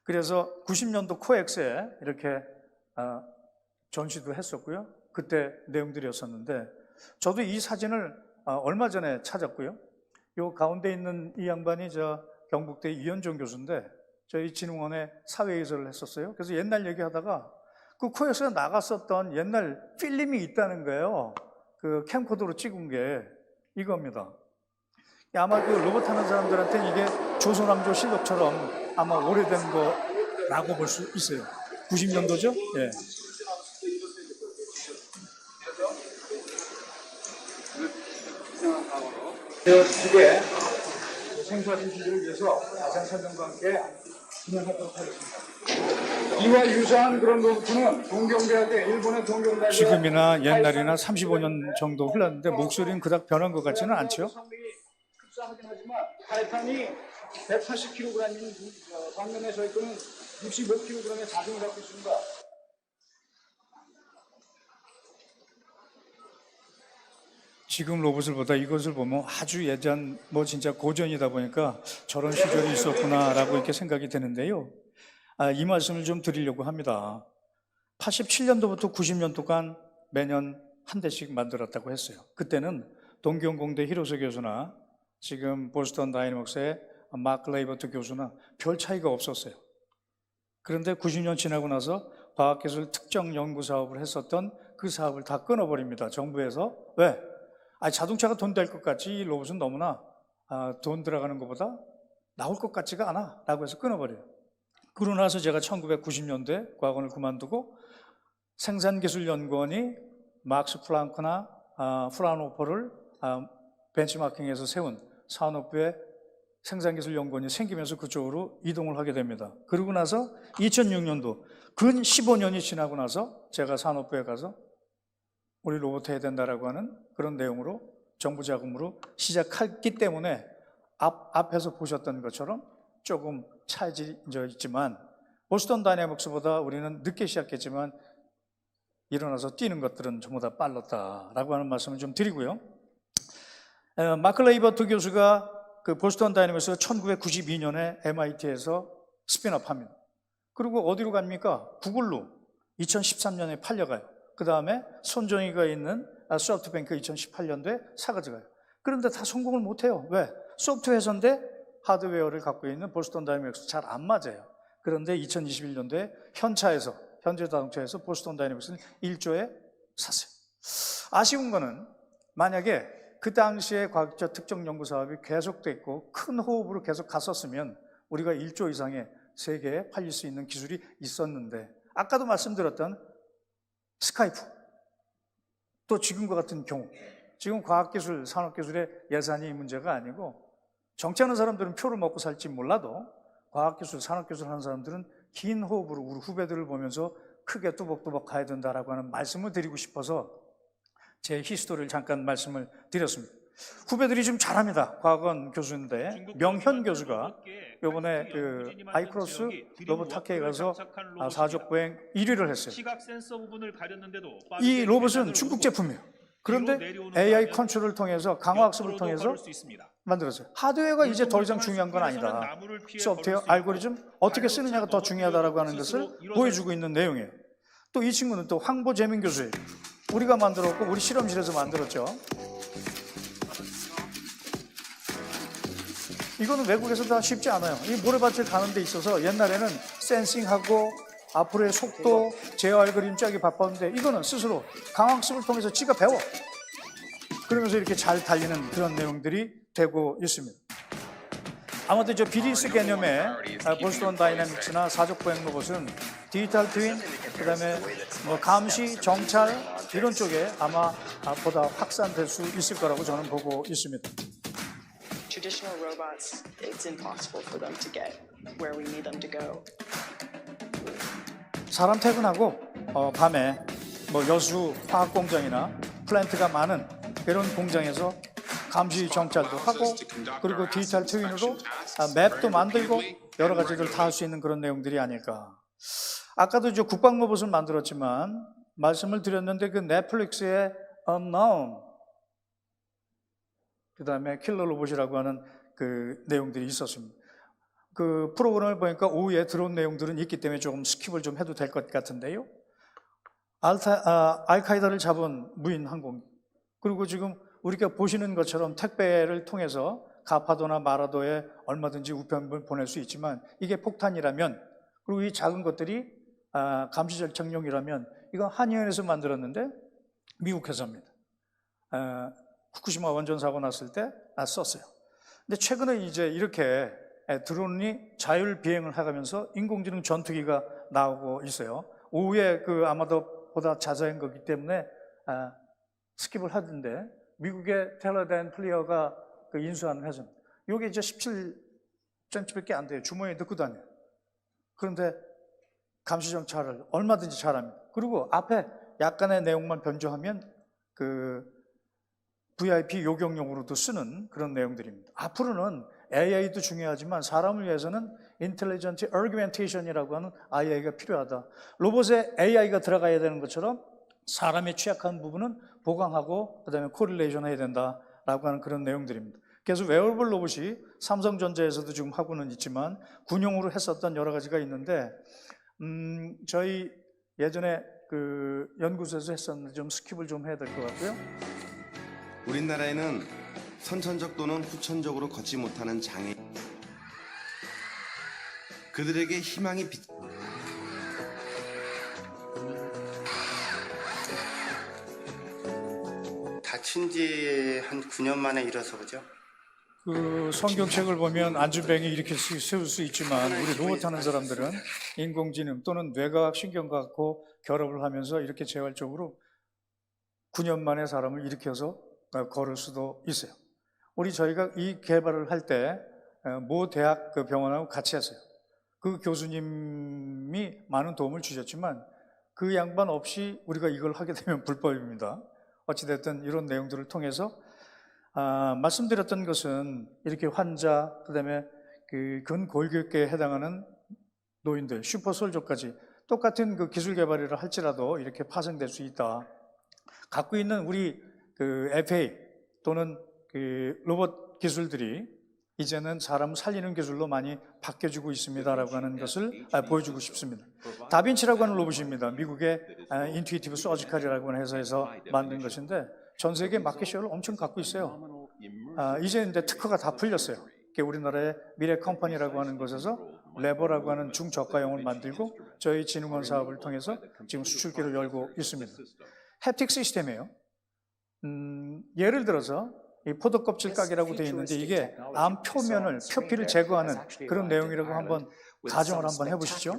그래서 90년도 코엑스에 이렇게 전시도 했었고요. 그때 내용들이었었는데 저도 이 사진을 얼마 전에 찾았고요. 요 가운데 있는 이 양반이 경북대 이현종 교수인데 저희 진흥원에 사회이사를 했었어요. 그래서 옛날 얘기하다가 그 코엑스에 나갔었던 옛날 필름이 있다는 거예요. 그 캠코더로 찍은 게 이겁니다. 아마 그 로봇 하는 사람들한테는 이게 조선왕조 실록처럼 아마 오래된 거라고 볼 수 있어요. 90년도죠? 예. 기계 생산인 준비를 위해서 자세한 설명과 함께 진행하도록 하겠습니다. 이와 유사한 그런 로봇은 동경대학의 일본의 동경대학의 지금이나 옛날이나 35년 정도 흘렀는데 목소리는 그닥 변한 것 같지는 않죠? 급사하긴 하지만 타이탄이 180kg인 반면에 저희 거는 65kg의 자중을 갖고 있습니다. 지금 로봇을 보다 이것을 보면 아주 예전 뭐 진짜 고전이다 보니까 저런 시절이 있었구나라고 이렇게 생각이 되는데요. 이 말씀을 좀 드리려고 합니다. 87년도부터 90년도간 매년 한 대씩 만들었다고 했어요. 그때는 동경공대 히로세 교수나 지금 보스턴 다이내믹스의 마크 레이버트 교수나 별 차이가 없었어요. 그런데 90년 지나고 나서 과학기술 특정 연구 사업을 했었던 그 사업을 다 끊어버립니다. 정부에서. 왜? 자동차가 돈 될 것 같지 이 로봇은 너무나 돈 들어가는 것보다 나올 것 같지가 않아 라고 해서 끊어버려요. 그러고 나서 제가 1990년도에 과학원을 그만두고 생산기술연구원이 막스 플랑크나 프라운호퍼를 벤치마킹해서 세운 산업부의 생산기술연구원이 생기면서 그쪽으로 이동을 하게 됩니다. 그러고 나서 2006년도 근 15년이 지나고 나서 제가 산업부에 가서 우리 로봇 해야 된다라고 하는 그런 내용으로 정부 자금으로 시작했기 때문에 앞에서 보셨던 것처럼 조금 차이져 있지만 보스턴 다이내믹스보다 우리는 늦게 시작했지만 일어나서 뛰는 것들은 전부 다 빨랐다라고 하는 말씀을 좀 드리고요. 마크 레이버트 교수가 그 보스턴 다이내믹스가 1992년에 MIT에서 스핀업합니다. 그리고 어디로 갑니까? 구글로 2013년에 팔려가요. 그 다음에 손정희가 있는 소프트뱅크 2018년도에 사가져가요. 그런데 다 성공을 못해요. 왜? 소프트웨어 회사인데 하드웨어를 갖고 있는 보스턴 다이내믹스 잘 안 맞아요. 그런데 2021년도에 현대자동차에서 보스턴 다이내믹스는 1조에 샀어요. 아쉬운 거는 만약에 그 당시에 과학적 특정 연구 사업이 계속됐고 큰 호흡으로 계속 갔었으면 우리가 1조 이상의 세계에 팔릴 수 있는 기술이 있었는데 아까도 말씀드렸던 스카이프 또 지금과 같은 경우 지금 과학기술, 산업기술의 예산이 문제가 아니고 정치하는 사람들은 표를 먹고 살지 몰라도 과학기술, 산업기술 하는 사람들은 긴 호흡으로 우리 후배들을 보면서 크게 뚜벅뚜벅 가야 된다라고 하는 말씀을 드리고 싶어서 제 히스토리를 잠깐 말씀을 드렸습니다. 후배들이 좀 잘합니다. 과학원 교수인데 명현 교수가 이번에 그 아이크로스 로봇 학회에 가서 사족 보행 1위를 했어요. 이 로봇은 중국 제품이에요. 그런데 AI 컨트롤을 통해서 강화학습을 통해서 만들었어요. 하드웨어가 이제 더 이상 중요한 건 아니다. 소프트웨어, 알고리즘 어떻게 쓰느냐가 더 중요하다고 하는 것을 보여주고 있는 내용이에요. 또 이 친구는 또 황보재민 교수예요. 우리가 만들었고 우리 실험실에서 만들었죠. 이거는 외국에서 다 쉽지 않아요. 이 모래밭을 가는 데 있어서 옛날에는 센싱하고 앞으로의 속도, 제어 알고리즘 짜기 바빴는데 이거는 스스로 강학습을 통해서 지가 배워. 그러면서 이렇게 잘 달리는 그런 내용들이 되고 있습니다. 아무튼 저 비즈니스 개념의 보스턴 다이내믹스나 사족보행 로봇은 디지털 트윈, 그 다음에 뭐 감시, 정찰 이런 쪽에 아마 보다 확산될 수 있을 거라고 저는 보고 있습니다. Traditional robots, it's impossible for them to get where we need them to go. 사람 퇴근하고 밤에 뭐 여수 화학 공장이나 플랜트가 많은 이런 공장에서 감시 정찰도 하고 그리고 디지털 트윈으로 맵도 만들고 여러 가지들 다 할 수 있는 그런 내용들이 아닐까. 아까도 이제 국방 로봇을 만들었지만 말씀을 드렸는데 그 넷플릭스의 Unknown 그 다음에 킬러 로봇이라고 하는 그 내용들이 있었습니다. 그 프로그램을 보니까 오후에 들어온 내용들은 있기 때문에 조금 스킵을 좀 해도 될 것 같은데요. 알카이다를 잡은 무인 항공 그리고 지금 우리가 보시는 것처럼 택배를 통해서 가파도나 마라도에 얼마든지 우편물을 보낼 수 있지만 이게 폭탄이라면 그리고 이 작은 것들이 감시 절착용이라면 이건 한의원에서 만들었는데 미국 회사입니다. 후쿠시마 원전 사고 났을 때 썼어요. 근데 최근에 이제 이렇게 드론이 자율 비행을 해가면서 인공지능 전투기가 나오고 있어요. 오후에 그 아마도 보다 자세한 거기 때문에 스킵을 하던데 미국의 텔러덴 플리어가 그 인수하는 회사입니다. 이게 이제 17cm밖에 안 돼요. 주머니에 넣고 다녀요. 그런데 감시 정찰을 얼마든지 잘합니다. 그리고 앞에 약간의 내용만 변조하면 그 VIP 요격용으로도 쓰는 그런 내용들입니다. 앞으로는 AI도 중요하지만 사람을 위해서는 Intelligent Augmentation이라고 하는 AI가 필요하다. 로봇에 AI가 들어가야 되는 것처럼 사람의 취약한 부분은 보강하고 그다음에 코릴레이션 해야 된다라고 하는 그런 내용들입니다. 그래서 웨어러블 로봇이 삼성전자에서도 지금 하고는 있지만 군용으로 했었던 여러 가지가 있는데 저희 예전에 그 연구소에서 했었는데 좀 스킵을 좀 해야 될 것 같고요. 우리나라에는 선천적 또는 후천적으로 걷지 못하는 장애 그들에게 희망이 빛 다친 지 한 9년 만에 일어서 그죠? 그 성경책을 보면 안주뱅이 이렇게 세울 수 있지만 우리 로봇 하는 사람들은 인공지능 또는 뇌과학, 신경과학과 결합을 하면서 이렇게 재활적으로 9년 만에 사람을 일으켜서 걸을 수도 있어요. 저희가 이 개발을 할 때 모 대학 그 병원하고 같이 했어요. 그 교수님이 많은 도움을 주셨지만 그 양반 없이 우리가 이걸 하게 되면 불법입니다. 어찌됐든 이런 내용들을 통해서 말씀드렸던 것은 이렇게 환자, 그다음에 그 근골격계에 해당하는 노인들, 슈퍼솔저까지 똑같은 그 기술 개발이라 할지라도 이렇게 파생될 수 있다. 갖고 있는 우리 그 FA 또는 그 로봇 기술들이 이제는 사람 살리는 기술로 많이 바뀌어지고 있습니다라고 하는 것을 보여주고 싶습니다. 다빈치라고 하는 로봇입니다. 미국의 인투이티브 서지컬이라고 하는 회사에서 만든 것인데 전 세계 마켓쉐어를 엄청 갖고 있어요. 이제 특허가 다 풀렸어요. 우리나라의 미래 컴퍼니라고 하는 곳에서 레버라고 하는 중저가형을 만들고 저희 진흥원 사업을 통해서 지금 수출기를 열고 있습니다. 햅틱 시스템이에요. 예를 들어서 이 포도 껍질 까기라고 되어 있는데 이게 암 표면을, 표피를 제거하는 그런 내용이라고 한번 가정을 한번 해보시죠.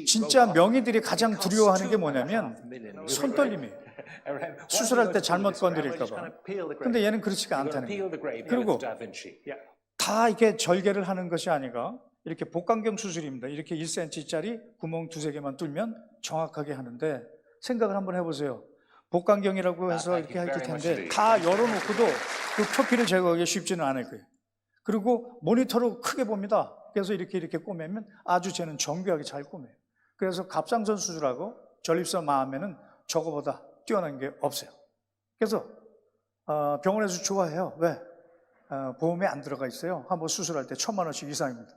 진짜 명의들이 가장 두려워하는 게 뭐냐면 손떨림이에요. 수술할 때 잘못 건드릴까 봐. 근데 얘는 그렇지가 않다는 거예요. 그리고 다 이렇게 절개를 하는 것이 아니라 이렇게 복강경 수술입니다. 이렇게 1cm짜리 구멍 2-3개만 뚫면 정확하게 하는데 생각을 한번 해보세요. 복강경이라고 해서 이렇게 할 텐데 다 열어놓고도 그 표피를 제거하기 쉽지는 않을 거예요. 그리고 모니터로 크게 봅니다. 그래서 이렇게 꼬매면 아주 쟤는 정교하게 잘 꼬매요. 그래서 갑상선 수술하고 전립선 마하면은 저거보다 뛰어난 게 없어요. 그래서 병원에서 좋아해요. 왜? 보험에 안 들어가 있어요. 한번 수술할 때 1,000만 원씩 이상입니다.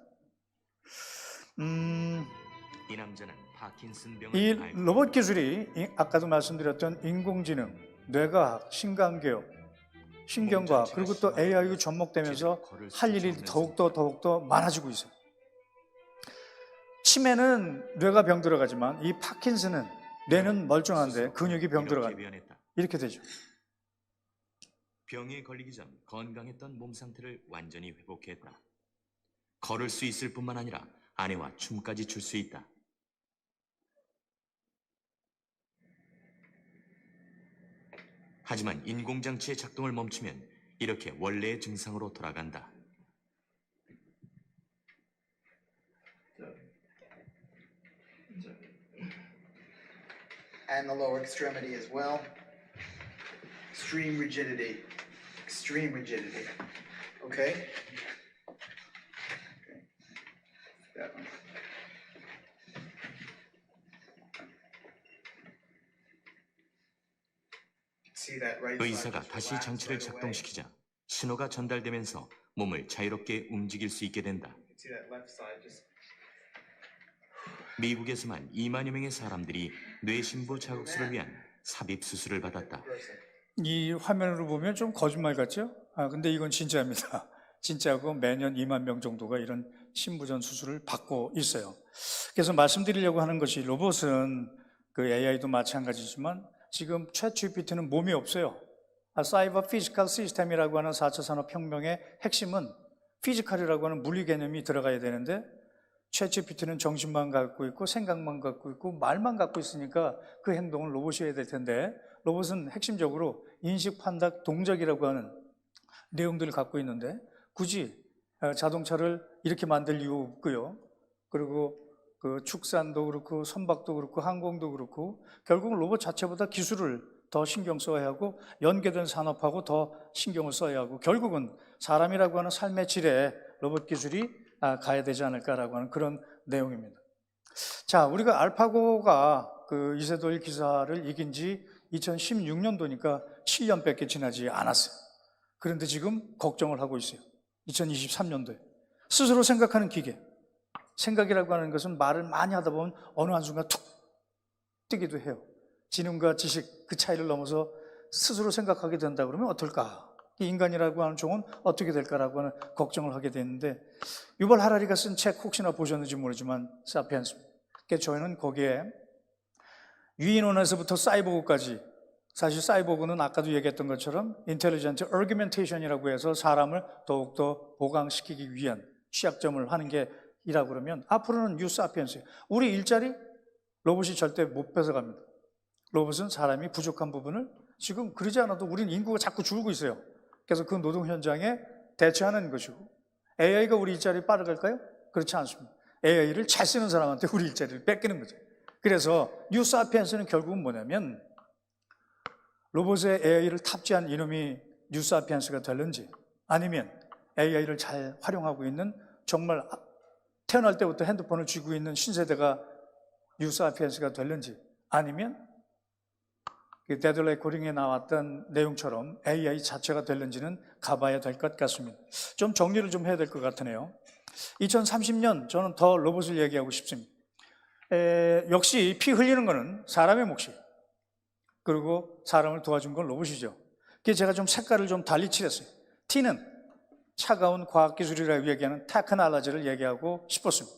이 남자는 이 로봇 기술이 아까도 말씀드렸던 인공지능, 뇌과학, 신경과학, 그리고 또 AI가 접목되면서 할 일이 더욱더 많아지고 있어요. 치매는 뇌가 병 들어가지만 이 파킨슨은 뇌는 멀쩡한데 근육이 병 들어간다. 이렇게 되죠. 병에 걸리기 전 건강했던 몸 상태를 완전히 회복했다. 걸을 수 있을 뿐만 아니라 아내와 춤까지 출 수 있다. 하지만 인공장치의 작동을 멈추면 이렇게 원래의 증상으로 돌아간다. And the lower extremity as well. Extreme rigidity. Extreme rigidity. Okay? That one. See that right side 의사가 just 다시 relax 장치를 right away. 작동시키자 신호가 전달되면서 몸을 자유롭게 움직일 수 있게 된다. See that left side just 미국에서만 2만여 명의 사람들이 뇌신부 자극술을 위한 삽입 수술을 받았다. 이 화면으로 보면 좀 거짓말 같죠? 근데 이건 진짜입니다. 진짜고 매년 2만 명 정도가 이런 신부전 수술을 받고 있어요. 그래서 말씀드리려고 하는 것이 로봇은 그 AI도 마찬가지지만 지금 챗GPT는 몸이 없어요. 사이버 피지컬 시스템이라고 하는 4차 산업혁명의 핵심은 피지컬이라고 하는 물리 개념이 들어가야 되는데 챗GPT는 정신만 갖고 있고 생각만 갖고 있고 말만 갖고 있으니까 그 행동을 로봇이 해야 될 텐데 로봇은 핵심적으로 인식, 판단, 동작이라고 하는 내용들을 갖고 있는데 굳이 자동차를 이렇게 만들 이유 없고요. 그리고 그 축산도 그렇고 선박도 그렇고 항공도 그렇고 결국은 로봇 자체보다 기술을 더 신경 써야 하고 연계된 산업하고 더 신경을 써야 하고 결국은 사람이라고 하는 삶의 질에 로봇 기술이 가야 되지 않을까라고 하는 그런 내용입니다. 자, 우리가 알파고가 그 이세돌 기사를 이긴 지 2016년도니까 7년밖에 지나지 않았어요. 그런데 지금 걱정을 하고 있어요. 2023년도에. 스스로 생각하는 기계. 생각이라고 하는 것은 말을 많이 하다 보면 어느 한순간 툭 뜨기도 해요. 지능과 지식 그 차이를 넘어서 스스로 생각하게 된다 그러면 어떨까? 이 인간이라고 하는 종은 어떻게 될까라고 하는 걱정을 하게 되는데, 유발 하라리가 쓴 책 혹시나 보셨는지 모르지만 사피엔스. 저희는 거기에 유인원에서부터 사이보그까지, 사실 사이보그는 아까도 얘기했던 것처럼 인텔리전트 어규멘테이션이라고 해서 사람을 더욱더 보강시키기 위한 취약점을 하는 게 이라고 그러면, 앞으로는 뉴 사피엔스예요. 우리 일자리 로봇이 절대 못 뺏어갑니다. 로봇은 사람이 부족한 부분을, 지금 그러지 않아도 우리는 인구가 자꾸 줄고 있어요. 그래서 그 노동 현장에 대체하는 것이고, AI가 우리 일자리를 빠르갈까요? 그렇지 않습니다. AI를 잘 쓰는 사람한테 우리 일자리를 뺏기는 거죠. 그래서 뉴 사피엔스는 결국은 뭐냐면, 로봇에 AI를 탑재한 이놈이 뉴 사피엔스가 되는지, 아니면 AI를 잘 활용하고 있는, 정말 태어날 때부터 핸드폰을 쥐고 있는 신세대가 뉴 사피엔스가 되는지, 아니면 데들레이 코딩에 나왔던 내용처럼 AI 자체가 되는지는 가봐야 될 것 같습니다. 좀 정리를 좀 해야 될 것 같으네요. 2030년 저는 더 로봇을 얘기하고 싶습니다. 역시 피 흘리는 거는 사람의 몫이에요. 그리고 사람을 도와준 건 로봇이죠. 그래서 제가 좀 색깔을 좀 달리 칠했어요. T는 차가운 과학기술이라고 얘기하는 테크놀로지를 얘기하고 싶었습니다.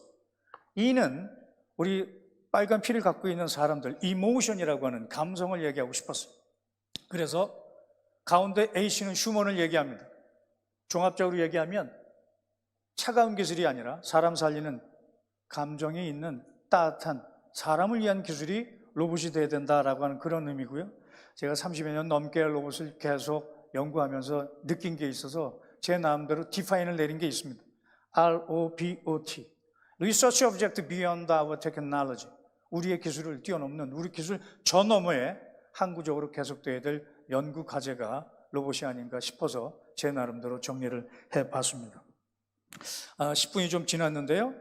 E는 우리 빨간 피를 갖고 있는 사람들, 이모션이라고 하는 감성을 얘기하고 싶었어요. 그래서 가운데 A씨는 휴먼을 얘기합니다. 종합적으로 얘기하면 차가운 기술이 아니라 사람 살리는 감정이 있는 따뜻한 사람을 위한 기술이 로봇이 돼야 된다라고 하는 그런 의미고요. 제가 30여 년 넘게 로봇을 계속 연구하면서 느낀 게 있어서 제 나름대로 디파인을 내린 게 있습니다. ROBOT, Research Object Beyond Our Technology. 우리의 기술을 뛰어넘는, 우리 기술 저 너머에 항구적으로 계속돼야 될 연구 과제가 로봇이 아닌가 싶어서 제 나름대로 정리를 해봤습니다. 10분이 좀 지났는데요.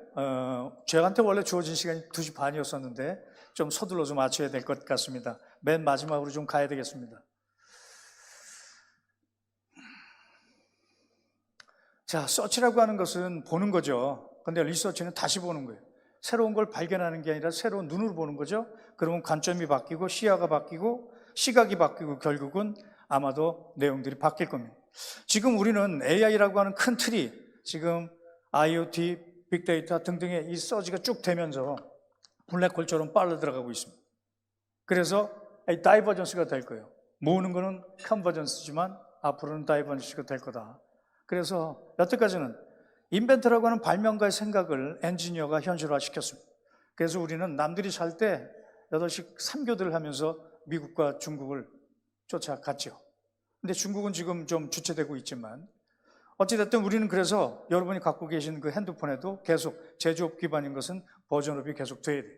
저한테 원래 주어진 시간이 2시 반이었었는데 좀 서둘러서 맞춰야 될 것 같습니다. 맨 마지막으로 좀 가야 되겠습니다. 자, 서치라고 하는 것은 보는 거죠. 근데 리서치는 다시 보는 거예요. 새로운 걸 발견하는 게 아니라 새로운 눈으로 보는 거죠. 그러면 관점이 바뀌고 시야가 바뀌고 시각이 바뀌고 결국은 아마도 내용들이 바뀔 겁니다. 지금 우리는 AI라고 하는 큰 틀이 지금 IoT, 빅데이터 등등의 이 서지가 쭉 되면서 블랙홀처럼 빨려 들어가고 있습니다. 그래서 다이버전스가 될 거예요. 모으는 거는 컨버전스지만 앞으로는 다이버전스가 될 거다. 그래서 여태까지는 인벤터라고 하는 발명가의 생각을 엔지니어가 현실화시켰습니다. 그래서 우리는 남들이 살 때 8시 3교대를 하면서 미국과 중국을 쫓아갔죠. 근데 중국은 지금 좀 주체되고 있지만 어찌됐든 우리는 그래서 여러분이 갖고 계신 그 핸드폰에도 계속 제조업 기반인 것은 버전업이 계속 돼야 돼요.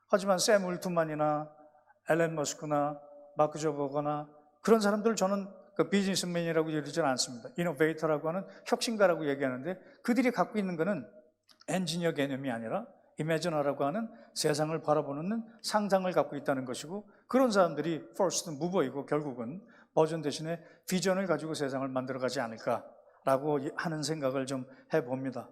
하지만 샘 울트만이나 앨런 머스크나 마크 저버거나 그런 사람들 저는 그 비즈니스맨이라고 이러지는 않습니다. 이노베이터라고 하는 혁신가라고 얘기하는데 그들이 갖고 있는 것은 엔지니어 개념이 아니라 이매지너라고 하는 세상을 바라보는 상상을 갖고 있다는 것이고 그런 사람들이 퍼스트 무버이고 결국은 버전 대신에 비전을 가지고 세상을 만들어가지 않을까라고 하는 생각을 좀 해봅니다.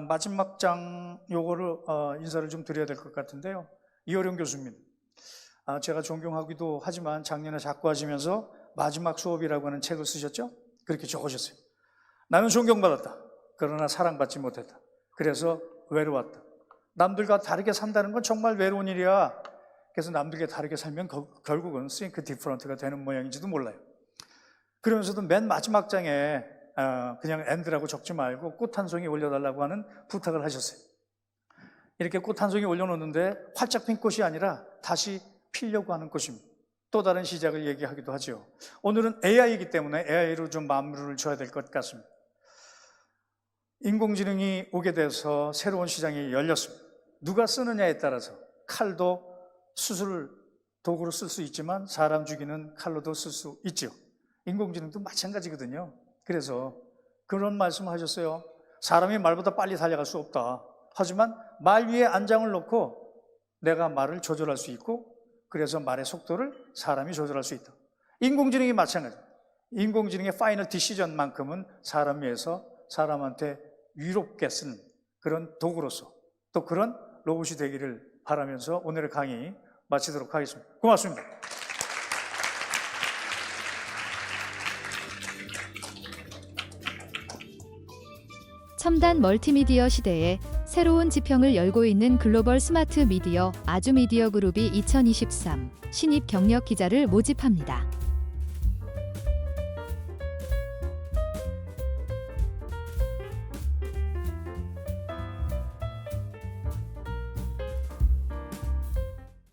마지막 장 요거를 인사를 좀 드려야 될 것 같은데요. 이호령 교수님, 제가 존경하기도 하지만 작년에 작고하시면서 마지막 수업이라고 하는 책을 쓰셨죠? 그렇게 적으셨어요. 나는 존경받았다. 그러나 사랑받지 못했다. 그래서 외로웠다. 남들과 다르게 산다는 건 정말 외로운 일이야. 그래서 남들과 다르게 살면 결국은 think different가 되는 모양인지도 몰라요. 그러면서도 맨 마지막 장에 그냥 end라고 적지 말고 꽃 한 송이 올려달라고 하는 부탁을 하셨어요. 이렇게 꽃 한 송이 올려놓는데 활짝 핀 꽃이 아니라 다시 피려고 하는 꽃입니다. 또 다른 시작을 얘기하기도 하죠. 오늘은 AI이기 때문에 AI로 좀 마무리를 줘야 될 것 같습니다. 인공지능이 오게 돼서 새로운 시장이 열렸습니다. 누가 쓰느냐에 따라서 칼도 수술 도구로 쓸 수 있지만 사람 죽이는 칼로도 쓸 수 있죠. 인공지능도 마찬가지거든요. 그래서 그런 말씀을 하셨어요. 사람이 말보다 빨리 달려갈 수 없다. 하지만 말 위에 안장을 놓고 내가 말을 조절할 수 있고 그래서 말의 속도를 사람이 조절할 수 있다. 인공지능이 마찬가지입니다. 인공지능의 파이널 디시전만큼은 사람 위해서 사람한테 유롭게 쓰는 그런 도구로서 또 그런 로봇이 되기를 바라면서 오늘의 강의 마치도록 하겠습니다. 고맙습니다. 첨단 멀티미디어 시대에 새로운 지평을 열고 있는 글로벌 스마트 미디어 아주미디어 그룹이 2023 신입 경력 기자를 모집합니다.